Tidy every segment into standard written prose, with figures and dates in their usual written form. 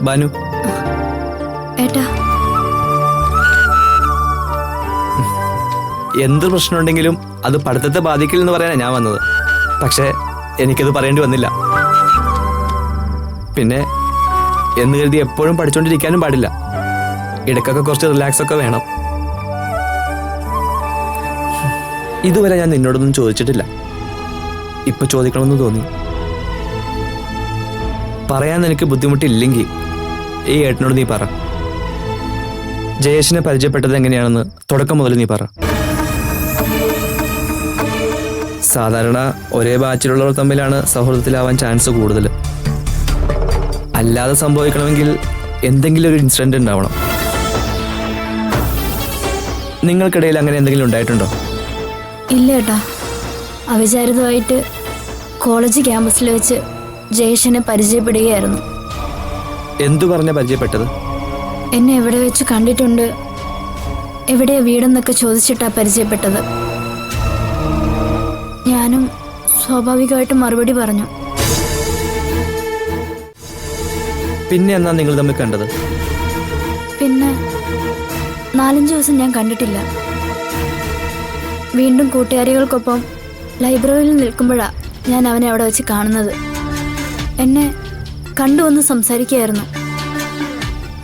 ബാനു. ഏട്ടാ, എന്ത് പ്രശ്നമുണ്ടെങ്കിലും അത് പഠിത്തത്തെ ബാധിക്കില്ലെന്ന് പറയാനാണ് ഞാൻ വന്നത്. പക്ഷേ എനിക്കത് പറയേണ്ടി വന്നില്ല. പിന്നെ എന്ന് കരുതി എപ്പോഴും പഠിച്ചുകൊണ്ടിരിക്കാനും പാടില്ല. ഇടയ്ക്കൊക്കെ കുറച്ച് റിലാക്സ് ഒക്കെ വേണം. ഇതുവരെ ഞാൻ നിന്നോടൊന്നും ചോദിച്ചിട്ടില്ല. ഇപ്പൊ ചോദിക്കണമെന്ന് തോന്നി. പറയാൻ നിനക്ക് ബുദ്ധിമുട്ടില്ലെങ്കിൽ ഈ ഏട്ടനോട് നീ പറ. ജയേഷിനെ പരിചയപ്പെട്ടത് എങ്ങനെയാണെന്ന് തുടക്കം മുതൽ നീ പറ. സാധാരണ ഒരേ ബാച്ചിലുള്ളവർ തമ്മിലാണ് സൗഹൃദത്തിലാവാൻ ചാൻസ് കൂടുതൽ. അല്ലാതെ സംഭവിക്കണമെങ്കിൽ എന്തെങ്കിലും ഒരു ഇൻസിഡന്റ് ഉണ്ടാവണം. നിങ്ങൾക്കിടയിൽ അങ്ങനെ എന്തെങ്കിലും ഉണ്ടായിട്ടുണ്ടോ? ഇല്ല ഏട്ടാ. അവിചാരിതമായിട്ട് കോളേജ് ക്യാമ്പസിൽ വെച്ച് ജയേഷിനെ പരിചയപ്പെടുകയായിരുന്നു. എന്തു പറഞ്ഞ പരിചയപ്പെട്ടത്? എന്നെ എവിടെ വെച്ച് കണ്ടിട്ടുണ്ട്, എവിടെയാ വീടെന്നൊക്കെ ചോദിച്ചിട്ടാ പരിചയപ്പെട്ടത്. ഞാനും സ്വാഭാവികമായിട്ട് മറുപടി പറഞ്ഞു. പിന്നെ എന്നാ നിങ്ങൾ തമ്മിൽ കണ്ടത്? പിന്നെ 4-5 ദിവസം ഞാൻ കണ്ടിട്ടില്ല. വീണ്ടും കൂട്ടുകാരികൾക്കൊപ്പം ലൈബ്രറിയിൽ നിൽക്കുമ്പോഴാ ഞാൻ അവനെ അവിടെ വെച്ച് കാണുന്നത്. എന്നെ കണ്ടുവന്ന് സംസാരിക്കുകയായിരുന്നു.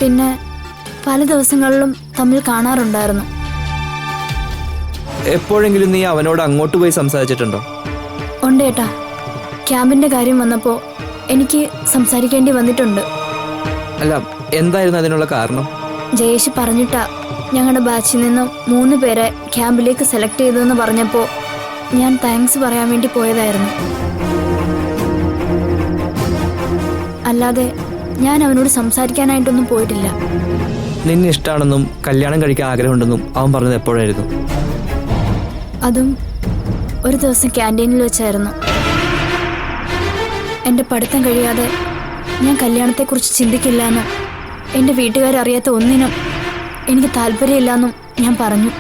പിന്നെ പല ദിവസങ്ങളിലും തമ്മിൽ കാണാറുണ്ടായിരുന്നു. എപ്പോഴെങ്കിലും നീ അവനോട് അങ്ങോട്ട് പോയി സംസാരിച്ചിട്ടുണ്ടോ? ഉണ്ട് ഏട്ടാ. ക്യാമ്പിന്റെ കാര്യം വന്നപ്പോൾ എനിക്ക് സംസാരിക്കേണ്ടി വന്നിട്ടുണ്ട്. അല്ല, എന്തായിരുന്നു അതിനുള്ള കാരണം? ജയേഷ് പറഞ്ഞിട്ടാ ഞങ്ങളുടെ ബാച്ചിൽ നിന്നും 3 പേരെ ക്യാമ്പിലേക്ക് സെലക്ട് ചെയ്തതെന്ന് പറഞ്ഞപ്പോൾ ഞാൻ താങ്ക്സ് പറയാൻ വേണ്ടി പോയതായിരുന്നു. അല്ലാതെ ഞാൻ അവനോട് സംസാരിക്കാനായിട്ടൊന്നും പോയിട്ടില്ല. നിന്നെ ഇഷ്ടമാണെന്നും കല്യാണം കഴിക്കാൻ ആഗ്രഹമുണ്ടെന്നും അവൻ പറഞ്ഞത് എപ്പോഴായിരുന്നു? അതും ഒരു ദിവസം ക്യാൻറ്റീനിൽ വെച്ചായിരുന്നു. എൻ്റെ പഠിത്തം കഴിയാതെ ഞാൻ കല്യാണത്തെക്കുറിച്ച് ചിന്തിക്കില്ലെന്നും എൻ്റെ വീട്ടുകാരറിയാത്ത ഒന്നിനും എനിക്ക് താല്പര്യമില്ലെന്നും ഞാൻ പറഞ്ഞു.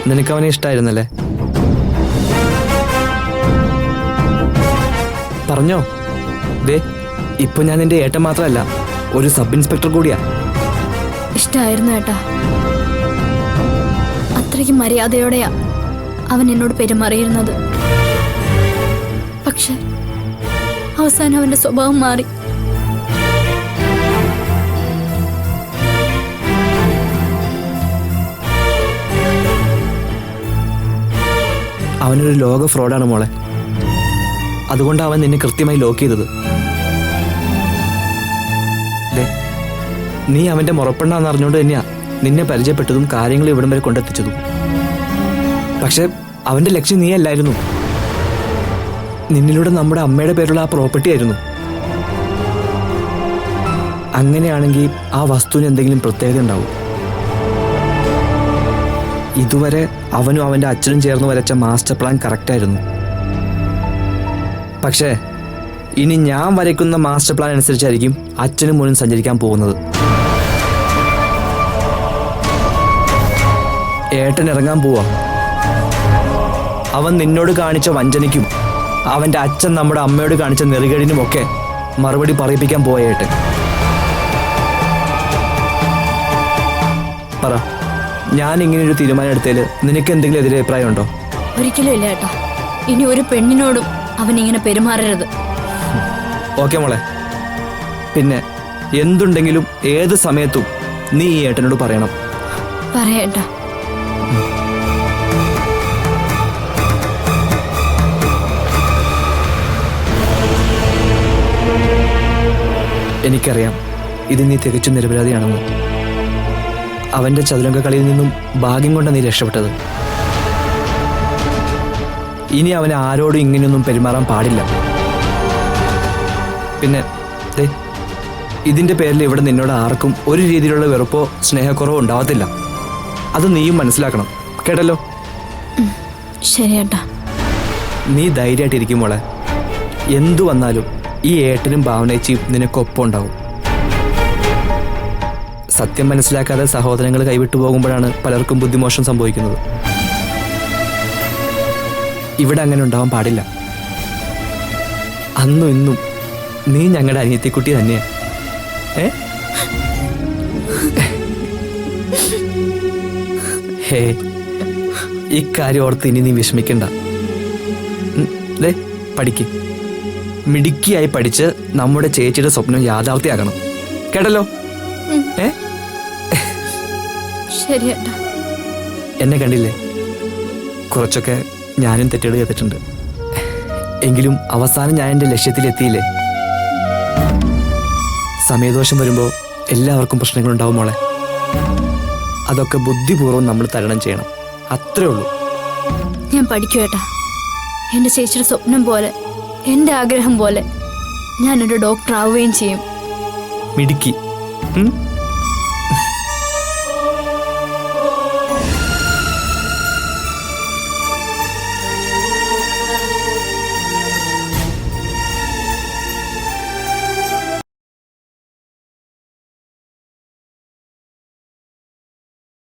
നിനക്ക് അവനെ ഇഷ്ടമായിരുന്നല്ലേ? പറഞ്ഞോ? ദേ, ഇപ്പൊ ഞാൻ നിന്റെ ഏട്ടൻ മാത്രമല്ല, ഒരു സബ് ഇൻസ്പെക്ടർ കൂടിയാ. ഇഷ്ടമായിരുന്നു ഏട്ടാ. അത്രയ്ക്ക് മര്യാദയോടെയാ അവൻ എന്നോട് പെരുമാറിയിരുന്നത്. പക്ഷെ അവസാനം അവന്റെ സ്വഭാവം മാറി. അവനൊരു ലോക ഫ്രോഡാണ് മോളെ. അതുകൊണ്ട് അവൻ നിന്നെ കൃത്യമായി ലോക്ക് ചെയ്തത്. നീ അവന്റെ മുറപ്പെണ്ണാന്ന് അറിഞ്ഞുകൊണ്ട് തന്നെയാ നിന്നെ പരിചയപ്പെട്ടതും കാര്യങ്ങൾ ഇവിടം വരെ കൊണ്ടെത്തിച്ചതും. പക്ഷെ അവന്റെ ലക്ഷ്യം നീ അല്ലായിരുന്നു. നിന്നിലൂടെ നമ്മുടെ അമ്മയുടെ പേരുള്ള ആ പ്രോപ്പർട്ടി ആയിരുന്നു. അങ്ങനെയാണെങ്കിൽ ആ വസ്തുവിന് എന്തെങ്കിലും പ്രത്യേകത ഉണ്ടാവും. ഇതുവരെ അവനും അവന്റെ അച്ഛനും ചേർന്ന് വരച്ച മാസ്റ്റർ പ്ലാൻ കറക്റ്റായിരുന്നു. പക്ഷേ ഇനി ഞാൻ വരയ്ക്കുന്ന മാസ്റ്റർ പ്ലാൻ അനുസരിച്ചായിരിക്കും അച്ഛനും മോനും സഞ്ചരിക്കാൻ പോകുന്നത്. ഏട്ടൻ ഇറങ്ങാൻ പോവാ. അവൻ നിന്നോട് കാണിച്ച വഞ്ചനയ്ക്കും അവന്റെ അച്ഛൻ നമ്മുടെ അമ്മയോട് കാണിച്ച നെറുകേടിനുമൊക്കെ മറുപടി പറയിപ്പിക്കാൻ പോയ ഏട്ടൻ. പറ, ഞാൻ ഇങ്ങനെയൊരു തീരുമാനം എടുത്തതിൽ നിനക്ക് എന്തെങ്കിലും എതിരെ അഭിപ്രായം ഉണ്ടോ? ഒരിക്കലും ഇല്ല ഏട്ടാ. ഇനി ഒരു പെണ്ണിനോടും അവൻ ഇങ്ങനെ പെരുമാറരുത്. ഓക്കെ മോളെ. പിന്നെ എന്തുണ്ടെങ്കിലും ഏത് സമയത്തും നീ ഈ ഏട്ടനോട് പറയണം. പറയേട്ടാ. എനിക്കറിയാം ഇത് നീ തികച്ചും നിരപരാധിയാണെന്ന്. അവന്റെ ചതുരംഗ കളിയിൽ നിന്നും ഭാഗ്യം കൊണ്ടാണ് നീ രക്ഷപ്പെട്ടത്. ഇനി അവന് ആരോടും ഇങ്ങനെയൊന്നും പെരുമാറാൻ പാടില്ല. പിന്നെ ഇതിന്റെ പേരിൽ ഇവിടെ നിന്നോട് ആർക്കും ഒരു രീതിയിലുള്ള വെറുപ്പോ സ്നേഹക്കുറവോ ഉണ്ടാവത്തില്ല. അത് നീയും മനസ്സിലാക്കണം, കേട്ടല്ലോ? ശരിയേട്ടാ. നീ ധൈര്യമായിട്ടിരിക്കും മോളെ. എന്തു വന്നാലും ഈ ഏട്ടനും ഭാവനേച്ചിയും നിനക്കൊപ്പം ഉണ്ടാവും. സത്യം മനസ്സിലാക്കാതെ സഹോദരങ്ങൾ കൈവിട്ടു പോകുമ്പോഴാണ് പലർക്കും ബുദ്ധിമോശം സംഭവിക്കുന്നത്. ഇവിടെ അങ്ങനെ ഉണ്ടാവാൻ പാടില്ല. അന്നും ഇന്നും നീ ഞങ്ങളുടെ അനിയത്തിക്കുട്ടി തന്നെയാ. ഏ ഹേ ഇക്കാര്യം ഓർത്ത് ഇനി നീ വിഷമിക്കണ്ട. ദേ പഠിക്ക്, മിടുക്കിയായി പഠിച്ച് നമ്മുടെ ചേച്ചിയുടെ സ്വപ്നം യാഥാർത്ഥ്യമാക്കണം. കേട്ടല്ലോ? ഏ ശരി ഏട്ടാ. എന്നെ കണ്ടില്ലേ, കുറച്ചൊക്കെ ഞാനും തെറ്റുകൾ ചെയ്തിട്ടുണ്ട്. എങ്കിലും അവസാനം ഞാൻ എൻ്റെ ലക്ഷ്യത്തിലെത്തിയില്ലേ. സമയദോഷം വരുമ്പോൾ എല്ലാവർക്കും പ്രശ്നങ്ങളുണ്ടാവും മോളെ. അതൊക്കെ ബുദ്ധിപൂർവ്വം നമ്മൾ തരണം ചെയ്യണം, അത്രേ ഉള്ളൂ. ഞാൻ പഠിക്കും ഏട്ടാ. എൻ്റെ ചേച്ചിയുടെ സ്വപ്നം പോലെ, എൻ്റെ ആഗ്രഹം പോലെ ഞാനൊരു ഡോക്ടർ ആവുകയും ചെയ്യും. മിടുക്കി.